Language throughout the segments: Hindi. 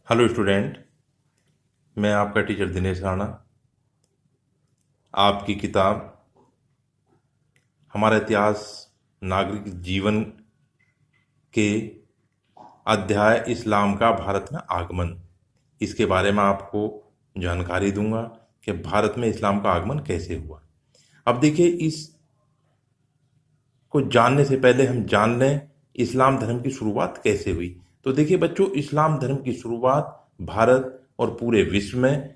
Hello student. मैं आपका टीचर दिनेश राणा। आपकी किताब हमारा इतिहास नागरिक जीवन के अध्याय इस्लाम का भारत में आगमन, इसके बारे में आपको जानकारी दूंगा कि भारत में इस्लाम का आगमन कैसे हुआ। अब देखिए, इस को जानने से पहले हम जान लें इस्लाम धर्म की शुरुआत कैसे हुई। तो देखिए बच्चों, इस्लाम धर्म की शुरुआत भारत और पूरे विश्व में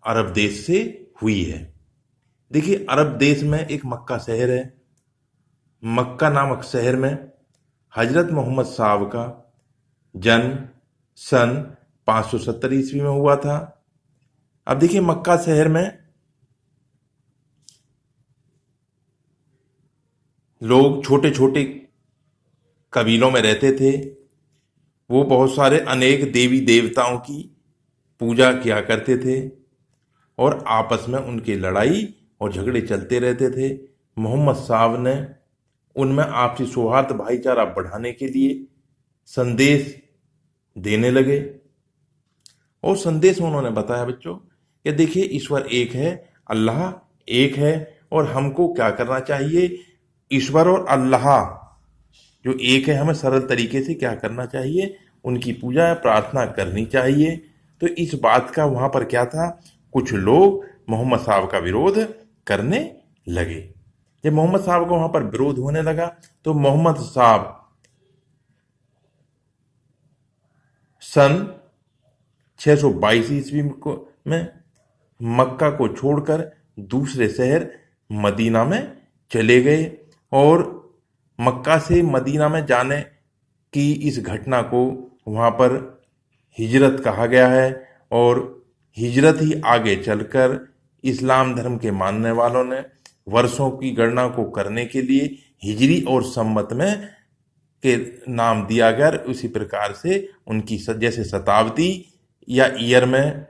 अरब देश से हुई है। देखिए, अरब देश में एक मक्का शहर है। मक्का नामक शहर में हजरत मोहम्मद साहब का जन्म सन 570 ईस्वी में हुआ था। अब देखिए, मक्का शहर में लोग छोटे छोटे कबीलों में रहते थे। वो बहुत सारे अनेक देवी देवताओं की पूजा किया करते थे और आपस में उनकी लड़ाई और झगड़े चलते रहते थे। मोहम्मद साहब ने उनमें आपसी सौहार्द भाईचारा बढ़ाने के लिए संदेश देने लगे। और संदेश में उन्होंने बताया बच्चों कि देखिए, ईश्वर एक है, अल्लाह एक है, और हमको क्या करना चाहिए, ईश्वर और अल्लाह जो एक है, हमें सरल तरीके से क्या करना चाहिए, उनकी पूजा प्रार्थना करनी चाहिए। तो इस बात का वहां पर क्या था, कुछ लोग मोहम्मद साहब का विरोध करने लगे। जब मोहम्मद साहब का वहां पर विरोध होने लगा तो मोहम्मद साहब सन 622 ईस्वी में मक्का को छोड़कर दूसरे शहर मदीना में चले गए। और मक्का से मदीना में जाने की इस घटना को वहाँ पर हिजरत कहा गया है। और हिजरत ही आगे चलकर इस्लाम धर्म के मानने वालों ने वर्षों की गणना को करने के लिए हिजरी और सम्मत में के नाम दिया गया। उसी प्रकार से उनकी जैसे शताब्दी या ईयर में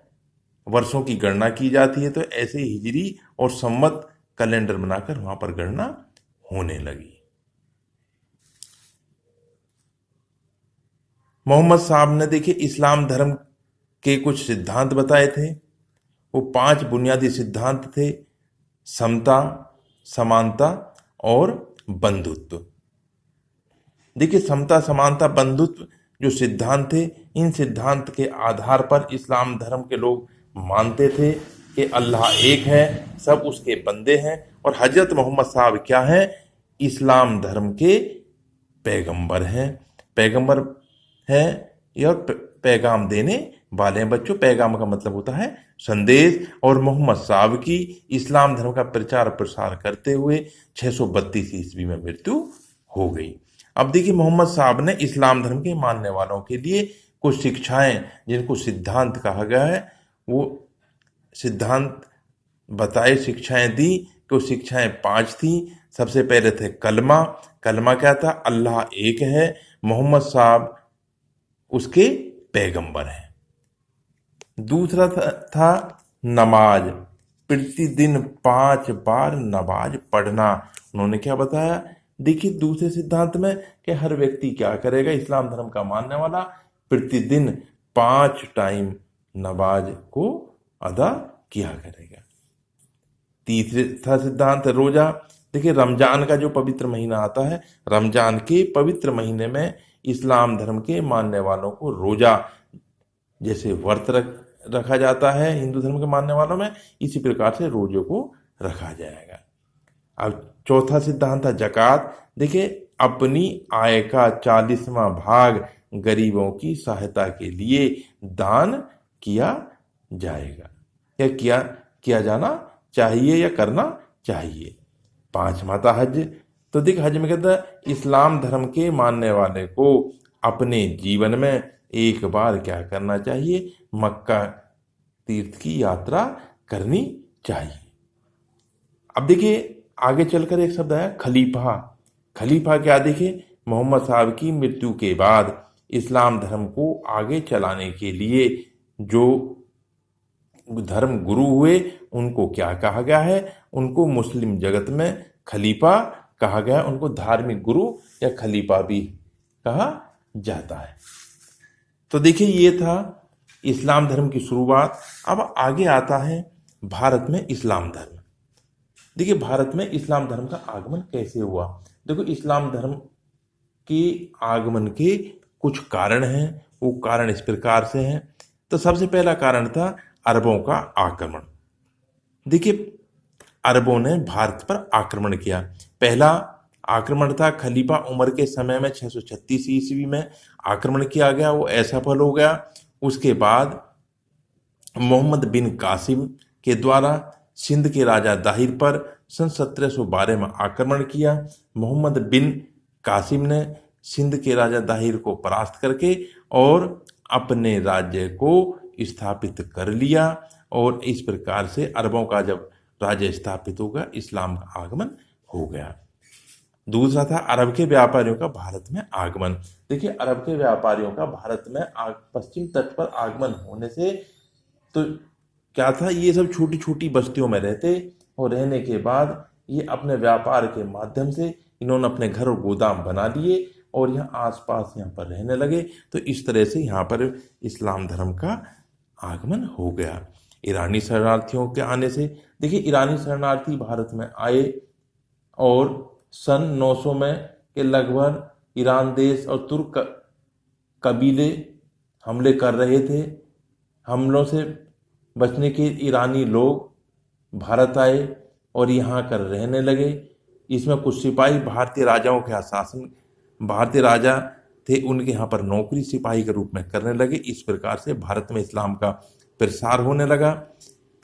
वर्षों की गणना की जाती है, तो ऐसे हिजरी और सम्मत कैलेंडर बनाकर वहां पर गणना होने लगी। मोहम्मद साहब ने देखिए इस्लाम धर्म के कुछ सिद्धांत बताए थे। वो 5 बुनियादी सिद्धांत थे: समता, समानता और बंधुत्व। देखिए, समता, समानता, बंधुत्व जो सिद्धांत थे, इन सिद्धांत के आधार पर इस्लाम धर्म के लोग मानते थे कि अल्लाह एक है, सब उसके बंदे हैं, और हजरत मोहम्मद साहब क्या हैं, इस्लाम धर्म के पैगंबर हैं। पैगंबर हैं और पैगाम देने वाले हैं। बच्चों, पैगाम का मतलब होता है संदेश। और मोहम्मद साहब की इस्लाम धर्म का प्रचार प्रसार करते हुए 632 ईस्वी में मृत्यु हो गई। अब देखिए, मोहम्मद साहब ने इस्लाम धर्म के मानने वालों के लिए कुछ शिक्षाएं, जिनको सिद्धांत कहा गया है, वो सिद्धांत बताए, शिक्षाएं दी। तो शिक्षाएं 5 थी। सबसे पहले थे कलमा। कलमा क्या था, अल्लाह एक है, मोहम्मद साहब उसके पैगंबर हैं। दूसरा था नमाज, प्रतिदिन 5 बार नमाज पढ़ना। उन्होंने क्या बताया, देखिए दूसरे सिद्धांत में कि हर व्यक्ति क्या करेगा, इस्लाम धर्म का मानने वाला प्रतिदिन 5 टाइम नमाज को अदा किया करेगा। तीसरा सिद्धांत रोजा। देखिए, रमजान का जो पवित्र महीना आता है, रमजान के पवित्र महीने में इस्लाम धर्म के मानने वालों को रोजा जैसे व्रत रखा जाता है हिंदू धर्म के मानने वालों में, इसी प्रकार से रोजे को रखा जाएगा। अब चौथा सिद्धांत था जकात। देखिए, अपनी आय का 40वां भाग गरीबों की सहायता के लिए दान किया जाएगा, या किया जाना चाहिए या करना चाहिए। 5वां था हज। तो देख, हज में कहता है इस्लाम धर्म के मानने वाले को अपने जीवन में एक बार क्या करना चाहिए, मक्का तीर्थ की यात्रा करनी चाहिए। अब देखिए, आगे चलकर एक शब्द है खलीफा। खलीफा क्या, देखिए मोहम्मद साहब की मृत्यु के बाद इस्लाम धर्म को आगे चलाने के लिए जो धर्म गुरु हुए, उनको क्या कहा गया है, उनको मुस्लिम जगत में खलीफा कहा गया है। उनको धार्मिक गुरु या खलीफा भी कहा जाता है। तो देखिए ये था इस्लाम धर्म की शुरुआत। अब आगे आता है भारत में इस्लाम धर्म। देखिए भारत में इस्लाम धर्म का आगमन कैसे हुआ। देखो इस्लाम धर्म के आगमन के कुछ कारण हैं, वो कारण इस प्रकार से हैं। तो सबसे पहला कारण था अरबों का आक्रमण। देखिए अरबों ने भारत पर आक्रमण किया। पहला आक्रमण था खलीफा उमर के समय में 636 ईस्वी में आक्रमण किया गया, वो असफल हो गया। उसके बाद मोहम्मद बिन कासिम के द्वारा सिंध के राजा दाहिर पर सन 1712 में आक्रमण किया। मोहम्मद बिन कासिम ने सिंध के राजा दाहिर को परास्त करके और अपने राज्य को स्थापित कर लिया, और इस प्रकार से अरबों का जब राज्य स्थापित हो गया, इस्लाम का आगमन हो गया। दूसरा था अरब के व्यापारियों का भारत में आगमन। देखिए अरब के व्यापारियों का भारत में पश्चिम तट पर आगमन होने से तो क्या था, ये सब छोटी छोटी बस्तियों में रहते, और रहने के बाद ये अपने व्यापार के माध्यम से इन्होंने अपने घर और गोदाम बना लिए और यहाँ आसपास यहाँ पर रहने लगे। तो इस तरह से यहाँ पर इस्लाम धर्म का आगमन हो गया। ईरानी शरणार्थियों के आने से, देखिए ईरानी शरणार्थी भारत में आए और सन 900 में के लगभग ईरान देश और तुर्क कबीले हमले कर रहे थे। हमलों से बचने के ईरानी लोग भारत आए और यहाँ कर रहने लगे। इसमें कुछ सिपाही भारतीय राजाओं के शासन, भारतीय राजा थे, उनके यहाँ पर नौकरी सिपाही के रूप में करने लगे। इस प्रकार से भारत में इस्लाम का प्रसार होने लगा।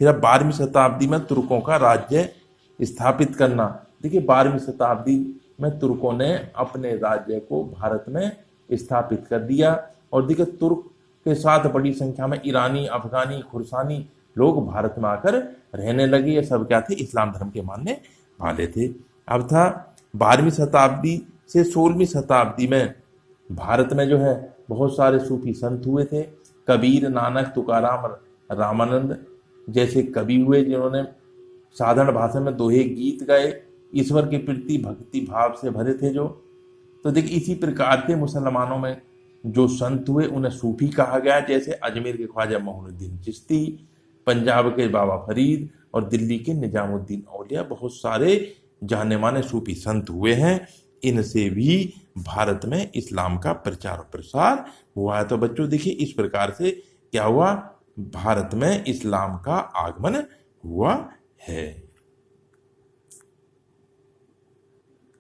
फिर अब 12वीं शताब्दी में तुर्कों का राज्य स्थापित करना। देखिए 12वीं शताब्दी में तुर्कों ने अपने राज्य को भारत में स्थापित कर दिया, और देखिए तुर्क के साथ बड़ी संख्या में ईरानी, अफगानी, खुरसानी लोग भारत में आकर रहने लगे। ये सब क्या थे, इस्लाम धर्म के मानने वाले थे। अब था 12वीं शताब्दी से 16वीं शताब्दी में भारत में जो है बहुत सारे सूफी संत हुए थे। कबीर, नानक, तुकाराम, रामानंद जैसे कवि हुए, जिन्होंने साधारण भाषा में दोहे गीत गाए, ईश्वर के प्रति भक्ति भाव से भरे थे जो। तो देखिए इसी प्रकार के मुसलमानों में जो संत हुए उन्हें सूफी कहा गया, जैसे अजमेर के ख्वाजा मोइनुद्दीन चिश्ती, पंजाब के बाबा फरीद और दिल्ली के निजामुद्दीन औलिया, बहुत सारे जाने माने सूफी संत हुए हैं। इनसे भी भारत में इस्लाम का प्रचार और प्रसार हुआ है। तो बच्चों देखिए इस प्रकार से क्या हुआ, भारत में इस्लाम का आगमन हुआ है।